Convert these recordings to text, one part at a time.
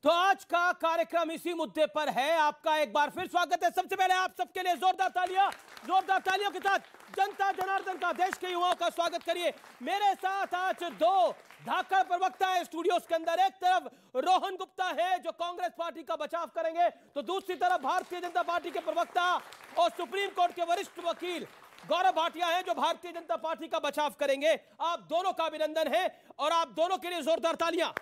तो आज का कार्यक्रम इसी मुद्दे पर है। आपका एक बार फिर स्वागत है। सबसे पहले आप सबके लिए जोरदार तालियों के साथ जनता जनार्दन का, देश के युवाओं का स्वागत करिए। मेरे साथ आज दो धाकड़ प्रवक्ता है स्टूडियोज के अंदर। एक तरफ रोहन गुप्ता है जो कांग्रेस पार्टी का बचाव करेंगे, तो दूसरी तरफ भारतीय जनता पार्टी के प्रवक्ता और सुप्रीम कोर्ट के वरिष्ठ वकील गौरव भाटिया है जो भारतीय जनता पार्टी का बचाव करेंगे। आप दोनों का अभिनंदन है और आप दोनों के लिए जोरदार तालियां।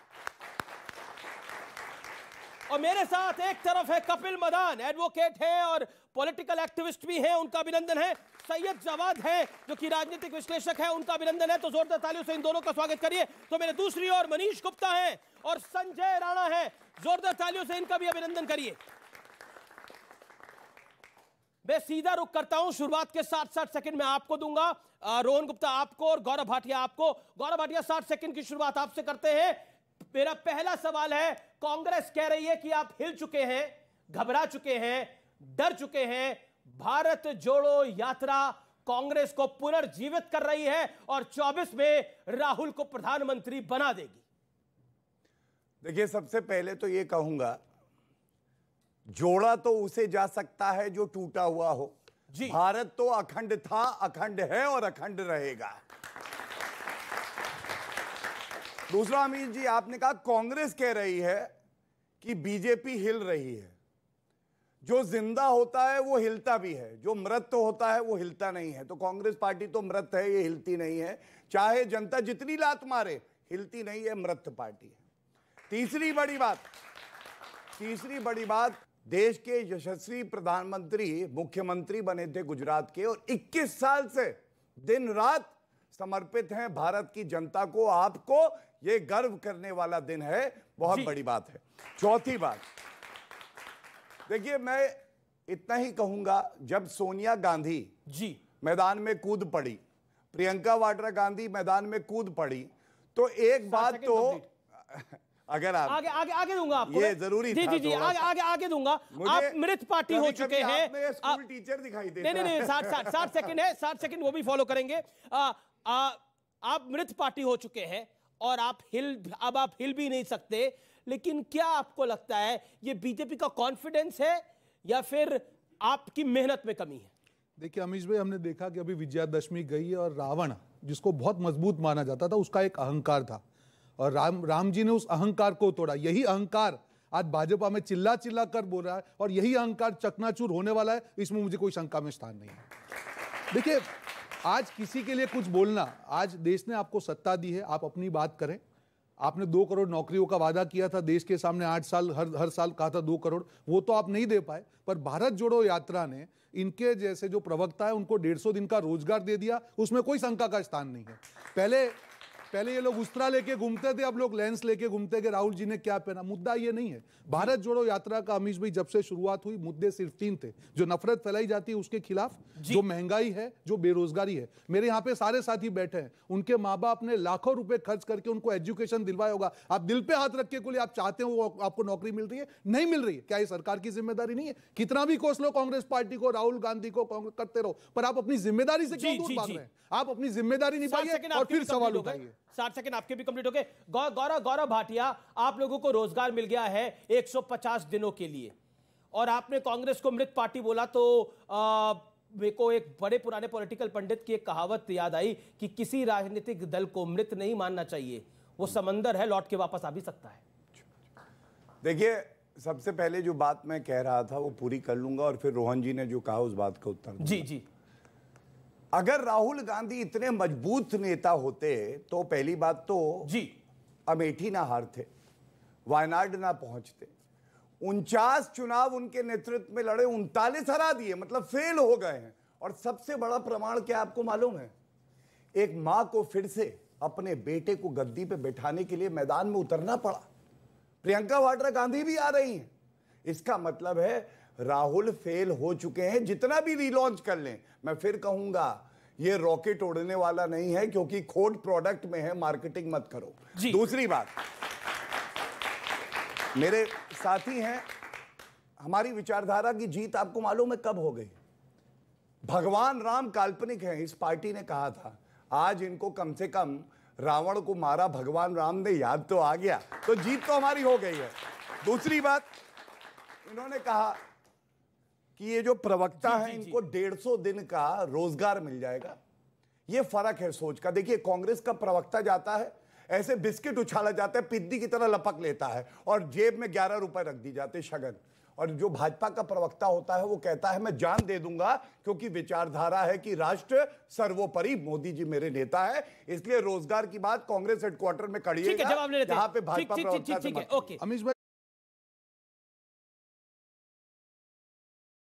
और मेरे साथ एक तरफ है कपिल मदान, एडवोकेट है और पॉलिटिकल एक्टिविस्ट भी है, उनका अभिनंदन है। सैयद जवाद है जो कि राजनीतिक विश्लेषक है, उनका अभिनंदन है। तो जोरदार तालियों से इन दोनों का स्वागत करिए। तो मेरे दूसरी ओर मनीष गुप्ता है और संजय राणा है, जोरदार तालियों से इनका भी अभिनंदन करिए। मैं सीधा रुख करता हूं, शुरुआत के 60 सेकंड में आपको दूंगा, रोहन गुप्ता आपको और गौरव भाटिया आपको। गौरव भाटिया 60 सेकंड की शुरुआत आपसे करते हैं। मेरा पहला सवाल है, कांग्रेस कह रही है कि आप हिल चुके हैं, घबरा चुके हैं, डर चुके हैं। भारत जोड़ो यात्रा कांग्रेस को पुनर्जीवित कर रही है और 24 में राहुल को प्रधानमंत्री बना देगी। देखिए, सबसे पहले तो ये कहूंगा, जोड़ा तो उसे जा सकता है जो टूटा हुआ हो जी। भारत तो अखंड था, अखंड है और अखंड रहेगा। दूसरा, अमीर जी, आपने कहा कांग्रेस कह रही है कि बीजेपी हिल रही है। जो जिंदा होता है वो हिलता भी है, जो मृत होता है वो हिलता नहीं है। तो कांग्रेस पार्टी तो मृत है, ये हिलती नहीं है। चाहे जनता जितनी लात मारे, हिलती नहीं है, मृत पार्टी है। तीसरी बड़ी बात, देश के यशस्वी प्रधानमंत्री मुख्यमंत्री बने थे गुजरात के, और 21 साल से दिन रात समर्पित हैं भारत की जनता को। आपको यह गर्व करने वाला दिन है, बहुत बड़ी बात है। चौथी बात, देखिए, मैं इतना ही कहूंगा, जब सोनिया गांधी जी मैदान में कूद पड़ी, प्रियंका वाड्रा गांधी मैदान में कूद पड़ी, तो एक बात तो अगर आप आगे दूंगा आपको, ये जरूरी था, जी आगे दूंगा। आप मृत पार्टी हो चुके हैं, स्कूल टीचर दिखाई देता है। नहीं 60 सेकंड है, 60 सेकंड वो भी फॉलो करेंगे। आप मृत पार्टी हो चुके हैं और आप हिल भी नहीं सकते। लेकिन क्या आपको लगता है ये बीजेपी का कॉन्फिडेंस है या फिर आपकी मेहनत में कमी है? देखिए अमीश भाई, हमने देखा कि अभी विजयादशमी गई है और रावण, जिसको बहुत मजबूत माना जाता था, उसका एक अहंकार था और राम जी ने उस अहंकार को तोड़ा। यही अहंकार आज भाजपा में चिल्ला कर बोल रहा है और यही अहंकार चकनाचूर होने वाला है। इसमें मुझे कोई शंका में स्थान नहीं है। देखिए, आज किसी के लिए कुछ बोलना, आज देश ने आपको सत्ता दी है, आप अपनी बात करें। आपने 2 करोड़ नौकरियों का वादा किया था देश के सामने, 8 साल हर साल कहा था 2 करोड़, वो तो आप नहीं दे पाए। पर भारत जोड़ो यात्रा ने इनके जैसे जो प्रवक्ता है उनको 150 दिन का रोजगार दे दिया, उसमें कोई शंका का स्थान नहीं है। पहले ये लोग उस्तरा लेके घूमते थे, अब लोग लेंस लेके घूमते कि राहुल जी ने क्या पहना। मुद्दा ये नहीं है। भारत जोड़ो यात्रा का अमीश भाई जब से शुरुआत हुई, मुद्दे सिर्फ 3 थे। जो नफरत फैलाई जाती है उसके खिलाफ, जो महंगाई है, जो बेरोजगारी है। मेरे यहाँ पे सारे साथी बैठे हैं, उनके माँ बाप ने लाखों रुपए खर्च करके उनको एजुकेशन दिलवाया होगा। आप दिल पे हाथ रख के बोले आप चाहते हो वो आपको नौकरी मिल रही है, नहीं मिल रही है, क्या ये सरकार की जिम्मेदारी नहीं है? कितना भी कोस लो कांग्रेस पार्टी को, राहुल गांधी को करते रहो, पर आप अपनी जिम्मेदारी से क्यों दूर भाग रहे हैं? आप अपनी जिम्मेदारी निभाइए और फिर सवाल उठाइए। 60 सेकंड आपके भी कंप्लीट हो गए। गौरव भाटिया, आप लोगों को रोजगार मिल गया है 150 दिनों के लिए और आपने कांग्रेस को मृत पार्टी बोला, तो मेरे को एक बड़े पुराने पॉलिटिकल पंडित की एक कहावत याद आई कि किसी राजनीतिक दल को मृत नहीं मानना चाहिए, वो समंदर है, लौट के वापस आ भी सकता है। देखिए, सबसे पहले जो बात मैं कह रहा था वो पूरी कर लूंगा और फिर रोहन जी ने जो कहा उस बात का उत्तर दूंगा। जी। अगर राहुल गांधी इतने मजबूत नेता होते तो पहली बात तो जी अमेठी ना हारते, वायनाड ना पहुंचते। 49 चुनाव उनके नेतृत्व में लड़े, 39 हरा दिए, मतलब फेल हो गए हैं। और सबसे बड़ा प्रमाण क्या आपको मालूम है? एक मां को फिर से अपने बेटे को गद्दी पे बैठाने के लिए मैदान में उतरना पड़ा। प्रियंका वाड्रा गांधी भी आ रही हैं। इसका मतलब है राहुल फेल हो चुके हैं। जितना भी रीलॉन्च कर लें, मैं फिर कहूंगा ये रॉकेट उड़ने वाला नहीं है, क्योंकि खोट प्रोडक्ट में है, मार्केटिंग मत करो। दूसरी बात, मेरे साथी हैं, हमारी विचारधारा की जीत आपको मालूम है कब हो गई? भगवान राम काल्पनिक हैं, इस पार्टी ने कहा था। आज इनको कम से कम रावण को मारा भगवान राम ने याद तो आ गया, तो जीत तो हमारी हो गई है। दूसरी बात, इन्होंने कहा कि ये जो प्रवक्ता हैं इनको 150 दिन का रोजगार मिल जाएगा। ये फर्क है सोच का। देखिए, कांग्रेस का प्रवक्ता जाता है, ऐसे बिस्किट उछाला जाता है, पिद्दी की तरह लपक लेता है और जेब में 11 रुपए रख दी जाते शगन। और जो भाजपा का प्रवक्ता होता है वो कहता है मैं जान दे दूंगा, क्योंकि विचारधारा है कि राष्ट्र सर्वोपरि, मोदी जी मेरे नेता है, इसलिए रोजगार की बात कांग्रेस हेडक्वार्टर में करिएगा। जवाब ले लेते हैं। यहाँ पे भाजपा प्रवक्ता से ओके। अमीश भाई